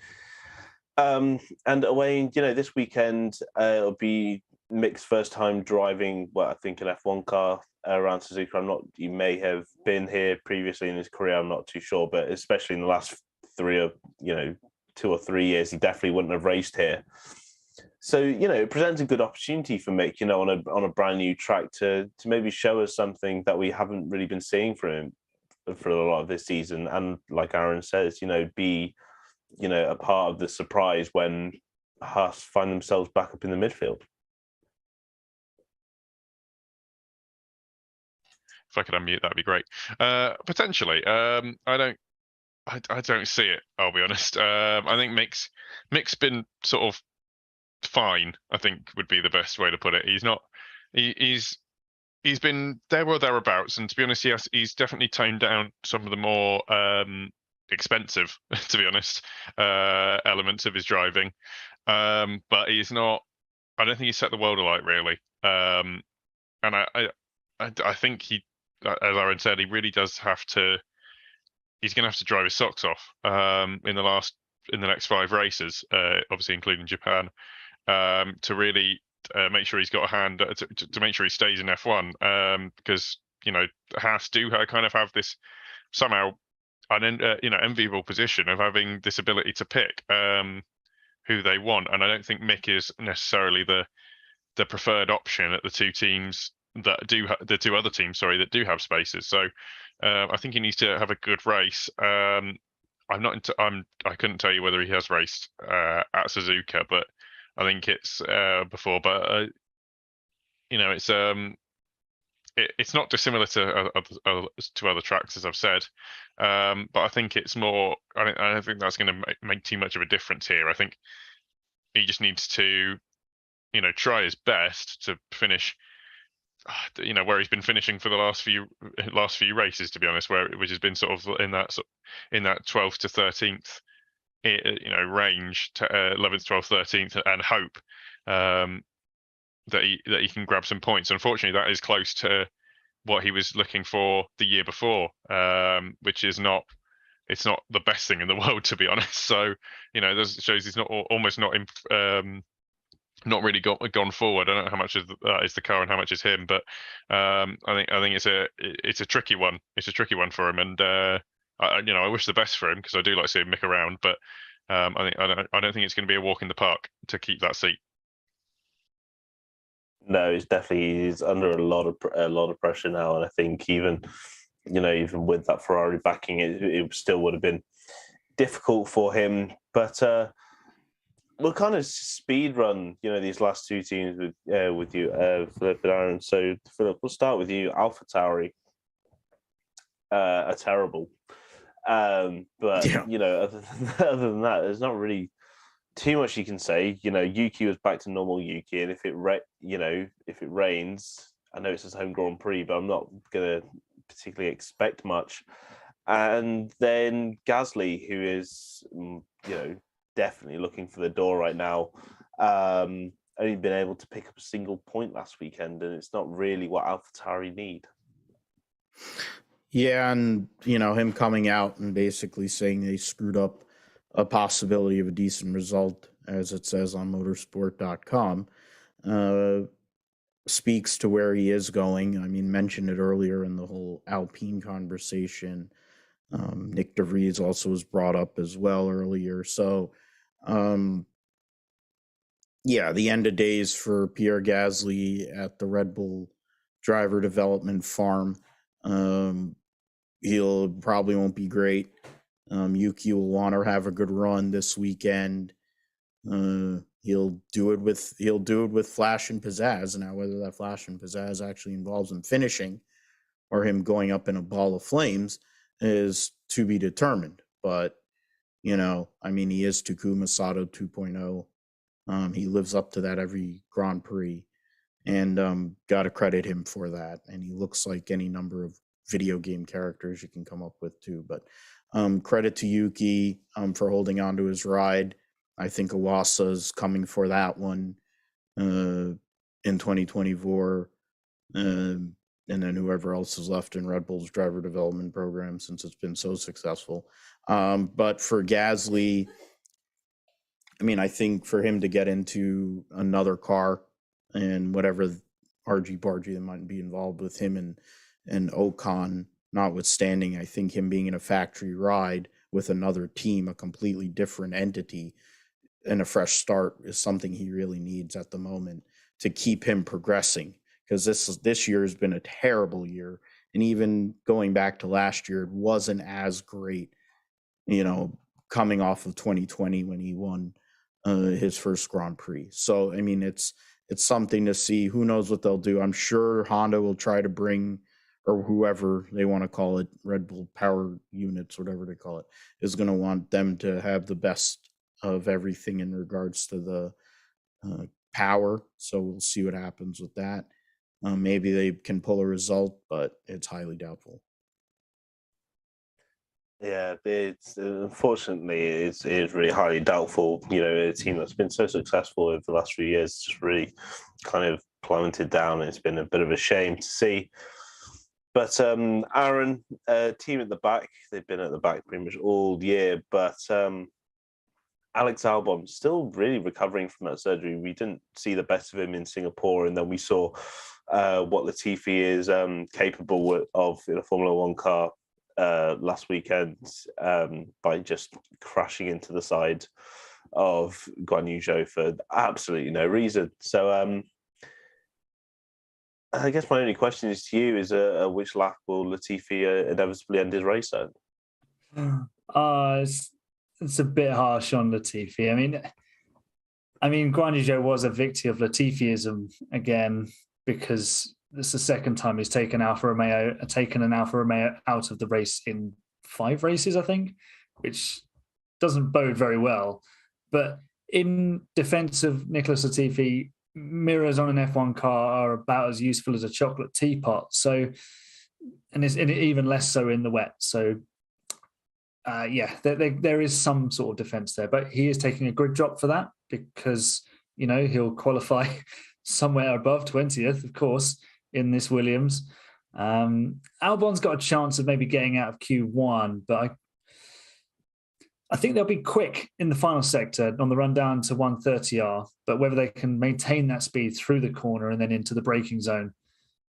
And Owain, this weekend it'll be Mick's first time driving, I think an F1 car around Suzuka. He may have been here previously in his career, I'm not too sure, but especially in the last 2 or 3 years, he definitely wouldn't have raced here. So, it presents a good opportunity for Mick, on a brand new track to maybe show us something that we haven't really been seeing from him for a lot of this season. And like Aaron says, be, a part of the surprise when Haas find themselves back up in the midfield. If I could unmute, that'd be great. Potentially. I don't see it. I'll be honest. I think Mick's been sort of fine. I think would be the best way to put it. He's not. He's been there or thereabouts, and to be honest, he's definitely toned down some of the more expensive, to be honest, elements of his driving. But he's not. I don't think he's set the world alight really. And I think he, as Aaron said, he really does have to. He's going to have to drive his socks off in the next 5 races, obviously including Japan, to really make sure he's got a hand to make sure he stays in F1, because Haas do kind of have this somehow an enviable position of having this ability to pick who they want, and I don't think Mick is necessarily the preferred option at the two teams that do the two other teams, sorry, that do have spaces. So I think he needs to have a good race. I couldn't tell you whether he has raced at Suzuka, but I think it's before. But it's not dissimilar to other tracks, as I've said. But I think it's more. I don't think that's going to make too much of a difference here. I think he just needs to, try his best to finish. Where he's been finishing for the last few races, to be honest, which has been sort of in that 12th to 13th, range, to 11th, 12th, 13th, and hope that he can grab some points. Unfortunately, that is close to what he was looking for the year before, which is not. It's not the best thing in the world, to be honest. So this shows he's not really gone forward. I don't know how much of that is the car and how much is him, but I think it's a tricky one. It's a tricky one for him, and I wish the best for him because I do like seeing Mick around, but I don't think it's going to be a walk in the park to keep that seat. No, he's under a lot of pressure now, and I think even with that Ferrari backing, it still would have been difficult for him, but. We'll kind of speed run, these last two teams with you, Philip and Aaron. So, Philip, we'll start with you. AlphaTauri are terrible, but yeah. other than that, there's not really too much you can say. Yuki was back to normal Yuki, and if it rains, I know it's his home Grand Prix, but I'm not gonna particularly expect much. And then Gasly, who is, definitely looking for the door right now. Only been able to pick up a single point last weekend, and it's not really what AlphaTauri need. Yeah, and him coming out and basically saying they screwed up a possibility of a decent result, as it says on motorsport.com, speaks to where he is going. I mean, mentioned it earlier in the whole Alpine conversation. Nick DeVries also was brought up as well earlier. So, the end of days for Pierre Gasly at the Red Bull driver development farm. He'll probably won't be great. Yuki will want to have a good run this weekend. He'll do it with flash and pizzazz. Now, whether that flash and pizzazz actually involves him finishing or him going up in a ball of flames is to be determined. But he is Takuma Sato 2.0. He lives up to that every Grand Prix, and got to credit him for that. And he looks like any number of video game characters you can come up with too. But credit to Yuki for holding on to his ride. I think Iwasa's coming for that one in 2024. And then whoever else is left in Red Bull's driver development program, since it's been so successful. But for Gasly, I think for him to get into another car and whatever argy-bargy that might be involved with him and Ocon, notwithstanding, I think him being in a factory ride with another team, a completely different entity, and a fresh start is something he really needs at the moment to keep him progressing. Because this year has been a terrible year, and even going back to last year, it wasn't as great. Coming off of 2020 when he won his first Grand Prix. So I mean, it's something to see. Who knows what they'll do? I'm sure Honda will try to bring, or whoever they want to call it, Red Bull Power Units, whatever they call it, is going to want them to have the best of everything in regards to the power. So we'll see what happens with that. Maybe they can pull a result, but it's highly doubtful. Yeah, it's unfortunately it's really highly doubtful. You know, a team that's been so successful over the last few years just really kind of plummeted down. It's been a bit of a shame to see. But Aaron, team at the back, they've been at the back pretty much all year. But Alex Albon still really recovering from that surgery. We didn't see the best of him in Singapore, and then we saw what Latifi is capable of in a Formula One car last weekend by just crashing into the side of Guan Yu Zhou for absolutely no reason. So I guess my only question is to you is which lap will Latifi inevitably end his race at? It's a bit harsh on Latifi. I mean, Guan Yu Zhou was a victim of Latifiism again, because it's the second time he's taken an Alfa Romeo out of the race in 5 races, I think, which doesn't bode very well. But in defense of Nicholas Latifi, mirrors on an F1 car are about as useful as a chocolate teapot. So, and it's even less so in the wet. So, there is some sort of defense there, but he is taking a grid drop for that because, you know, he'll qualify somewhere above 20th, of course, in this Williams. Albon's got a chance of maybe getting out of Q1, but I think they'll be quick in the final sector on the run down to 130R, but whether they can maintain that speed through the corner and then into the braking zone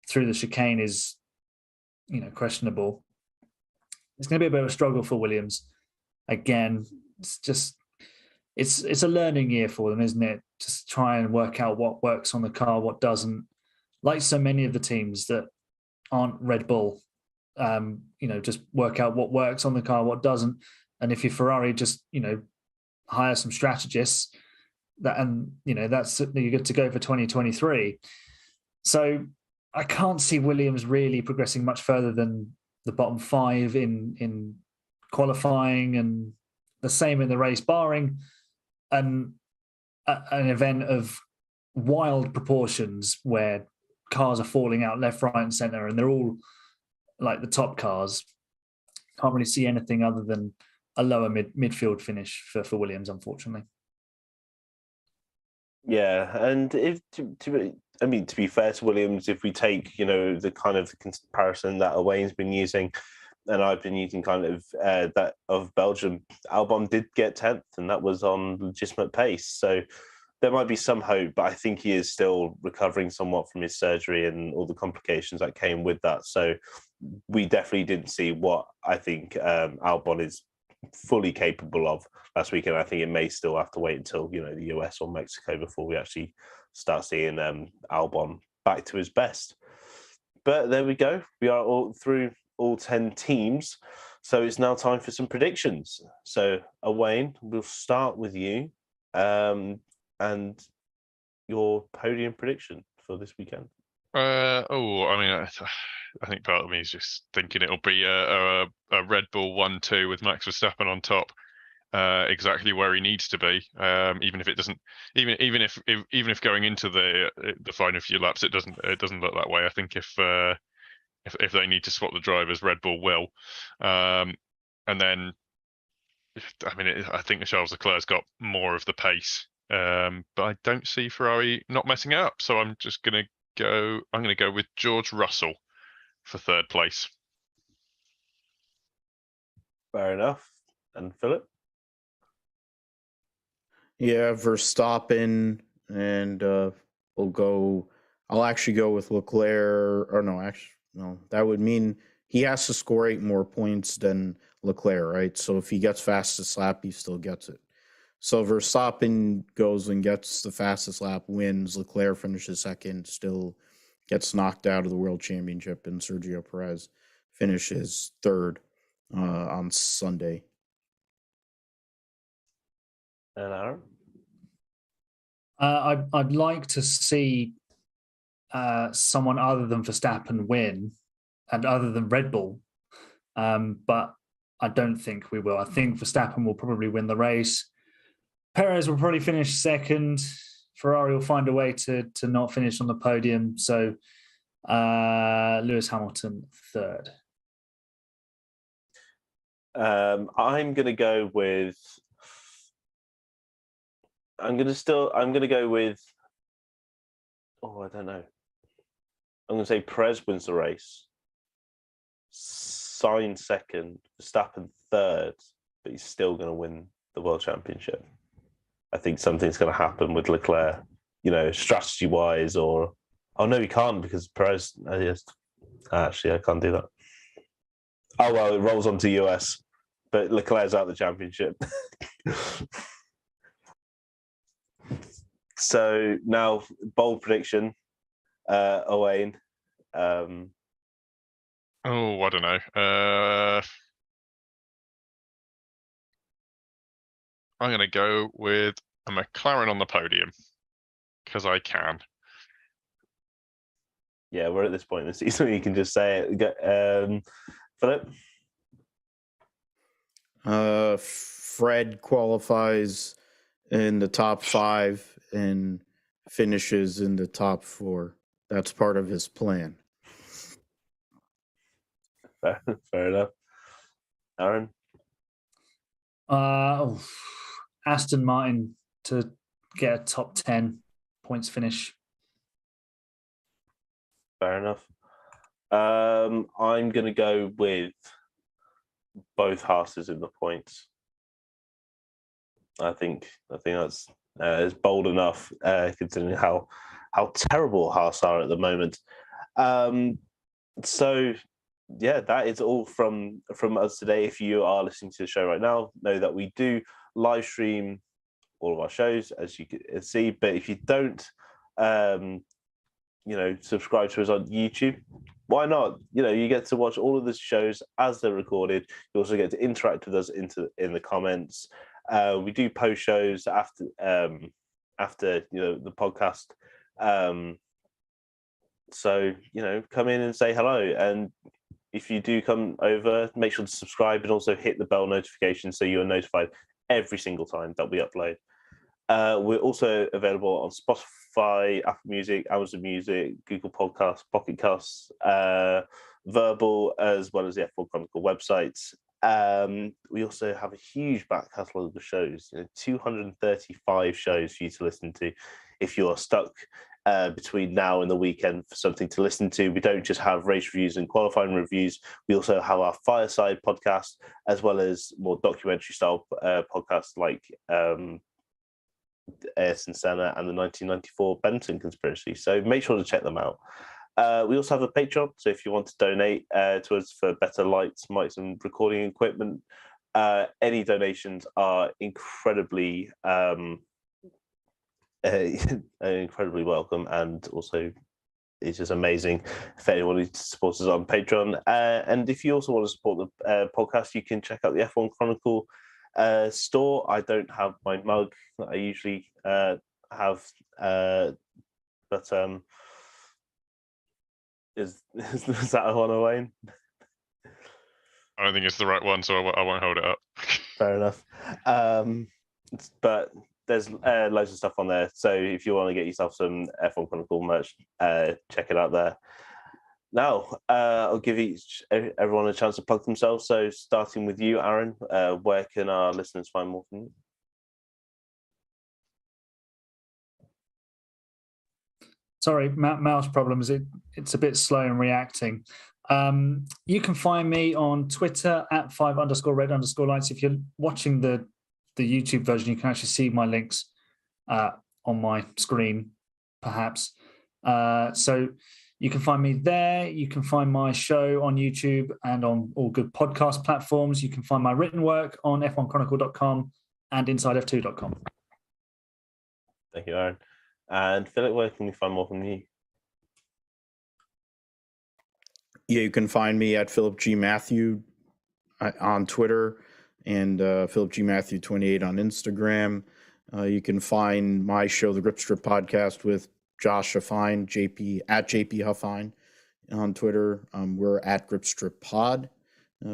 through the chicane is, you know, questionable. It's going to be a bit of a struggle for Williams. Again, it's a learning year for them, isn't it? Just try and work out what works on the car, what doesn't. Like so many of the teams that aren't Red Bull, just work out what works on the car, what doesn't. And if you're Ferrari, just, hire some strategists that's you're good to go for 2023. So I can't see Williams really progressing much further than the bottom 5 in qualifying, and the same in the race, barring an event of wild proportions where cars are falling out left, right, and centre, and they're all like the top cars. Can't really see anything other than a lower midfield finish for Williams, unfortunately. Yeah, and to be fair to Williams, if we take the kind of comparison that Owain's been using, and I've been using kind of that of Belgium, Albon did get 10th, and that was on legitimate pace. So there might be some hope, but I think he is still recovering somewhat from his surgery and all the complications that came with that. So we definitely didn't see what I think Albon is fully capable of last weekend. I think it may still have to wait until the US or Mexico before we actually start seeing Albon back to his best. But there we go. We are all through all 10 teams. So it's now time for some predictions. So Owain, we'll start with you. And your podium prediction for this weekend. I think part of me is just thinking it'll be a Red Bull 1-2 with Max Verstappen on top, exactly where he needs to be. Even if it doesn't, even if going into the final few laps, it doesn't look that way. I think if they need to swap the drivers, Red Bull will. And then, I think Charles Leclerc's got more of the pace. But I don't see Ferrari not messing it up. So I'm going to go with George Russell for 3rd place. Fair enough. And Philip? Yeah, Verstappen, and I'll actually go with Leclerc. Or no, that would mean he has to score 8 more points than Leclerc, right? So if he gets fastest lap, he still gets it. So Verstappen goes and gets the fastest lap, wins. Leclerc finishes 2nd, still gets knocked out of the World Championship, and Sergio Perez finishes 3rd on Sunday. And Aaron? I'd like to see someone other than Verstappen win, and other than Red Bull, but I don't think we will. I think Verstappen will probably win the race. Perez will probably finish second. Ferrari will find a way to not finish on the podium. So Lewis Hamilton third. I'm going to go with. I'm going to go with. Oh, I don't know. I'm going to say Perez wins the race. Sainz second, Verstappen third, but he's still going to win the World Championship. I think something's going to happen with Leclerc, strategy-wise, or... Oh, no, he can't because Perez... Actually, I can't do that. Oh, well, it rolls onto US, but Leclerc's out of the championship. So now, bold prediction, Owain. Oh, I don't know. I'm going to go with a McLaren on the podium because I can. Yeah, we're at this point in the season where you can just say it. Philip? Fred qualifies in the top 5 and finishes in the top 4. That's part of his plan. Fair enough. Aaron? Aston Martin to get a top 10 points finish. Fair enough. I'm going to go with both Haas's in the points. I think that's is bold enough, considering how terrible Haas are at the moment. So yeah, that is all from us today. If you are listening to the show right now, know that we do live stream all of our shows, as you can see. But if you don't, subscribe to us on YouTube, why not? You get to watch all of the shows as they're recorded. You also get to interact with us in the comments. We do post shows after the podcast. So come in and say hello. And if you do come over, make sure to subscribe and also hit the bell notification so you're notified every single time that we upload. We're also available on Spotify, Apple Music, Amazon Music, Google Podcasts, Pocket Casts, Verbal, as well as the F1 Chronicle websites. We also have a huge back catalogue of shows, 235 shows for you to listen to if you're stuck between now and the weekend for something to listen to. We don't just have race reviews and qualifying reviews. We also have our Fireside podcast, as well as more documentary style podcasts like Ayrton Senna and the 1994 Benton conspiracy. So make sure to check them out. We also have a Patreon, so if you want to donate to us for better lights, mics, and recording equipment, any donations are incredibly welcome, and also it's just amazing for anyone who supports us on Patreon. And if you also want to support the podcast, you can check out the F1 Chronicle store. I don't have my mug that I usually have, but is that one, Owain? I don't think it's the right one, so I won't hold it up. Fair enough. But there's loads of stuff on there, so if you want to get yourself some F1 Chronicle merch, check it out there. Now, I'll give everyone a chance to plug themselves. So starting with you, Aaron, where can our listeners find more from you? Sorry, mouse problems. It's a bit slow in reacting. You can find me on Twitter at 5_red_lights. If you're watching the YouTube version, you can actually see my links on my screen, perhaps. So you can find me there. You can find my show on YouTube and on all good podcast platforms. You can find my written work on f1chronicle.com and insidef2.com. Thank you, Aaron. And Philip, where can we find more from you? Yeah, you can find me at Philip G. Mathew on Twitter and Philip G. Mathew 28 on Instagram. You can find my show, the Grip Strip Podcast, with Josh Huffine, JP Huffine on Twitter. We're at Grip Strip Pod.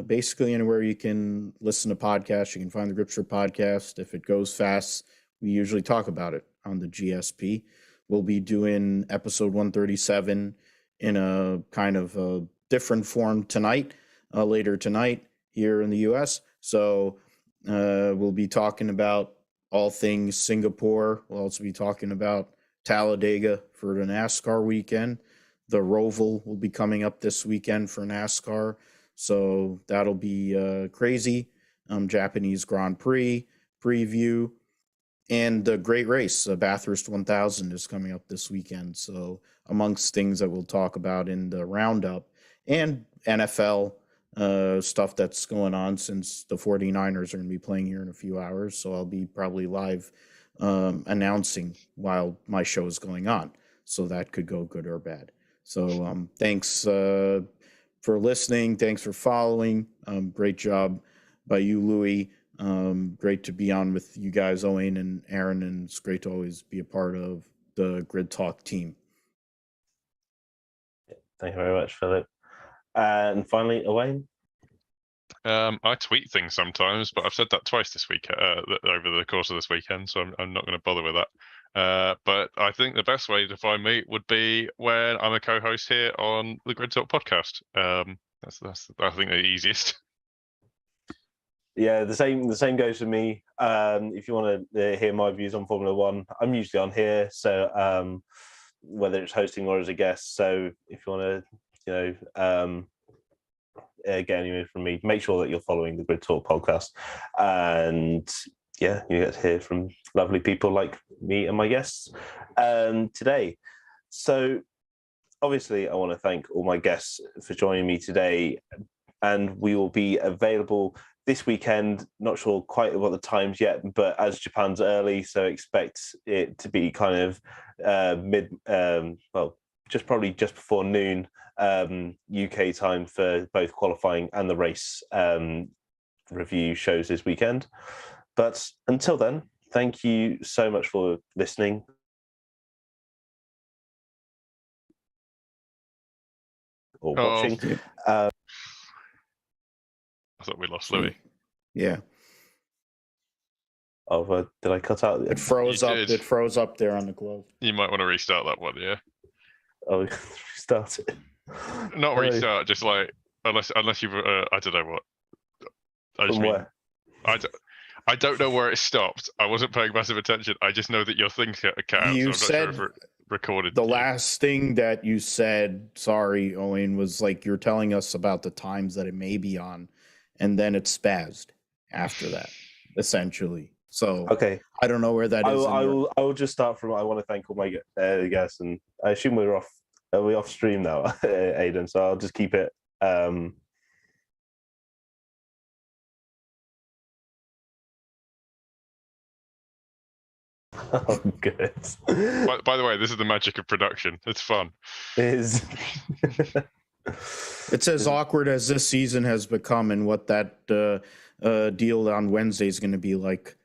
Basically, anywhere you can listen to podcasts, you can find the Grip Strip Podcast. If it goes fast, we usually talk about it on the GSP. We'll be doing episode 137 in a kind of a different form tonight, later tonight here in the U.S. So we'll be talking about all things Singapore. We'll also be talking about Talladega for the NASCAR weekend. The Roval will be coming up this weekend for NASCAR. So that'll be crazy. Japanese Grand Prix preview. And the great race, Bathurst 1000, is coming up this weekend. So amongst things that we'll talk about in the roundup, and NFL stuff that's going on, since the 49ers are going to be playing here in a few hours. So I'll be probably live announcing while my show is going on. So that could go good or bad. So thanks for listening. Thanks for following. Great job by you, Louis. Great to be on with you guys, Owain and Aaron, and it's great to always be a part of the Grid Talk team. Thank you very much, Philip. And finally, Owain. I tweet things sometimes, but I've said that twice this week over the course of this weekend, so I'm not going to bother with that. But I think the best way to find me would be when I'm a co-host here on the Grid Talk podcast. That's I think the easiest. Yeah, the same goes for me. If you want to hear my views on Formula One, I'm usually on here. So whether it's hosting or as a guest, so if you want to, get anything from me, make sure that you're following the Grid Talk podcast, and yeah, you get to hear from lovely people like me and my guests today. So obviously, I want to thank all my guests for joining me today, and we will be available this weekend. Not sure quite what the times yet, but as Japan's early, so expect it to be kind of probably just before noon UK time for both qualifying and the race review shows this weekend. But until then, thank you so much for listening. Or watching. I thought we lost Louis. Yeah. Oh, did I cut out? It froze up. It froze up there on the globe. You might want to restart that one, yeah. Oh, restart it. Not restart, just like unless you've I don't know what. Where? I don't know where it stopped. I wasn't paying massive attention. I just know that your thing cut out. You so I'm not said sure if it recorded. The last thing that you said, sorry, Owain, was like you're telling us about the times that it may be on, and then it spazzed after that, essentially. So okay, I don't know where that is. I will just start from. I want to thank all my guests, and I assume we're off. Are we off stream now, Aidan? So I'll just keep it. Oh, good. By the way, this is the magic of production. It's fun. It's as awkward as this season has become, and what that deal on Wednesday is going to be like.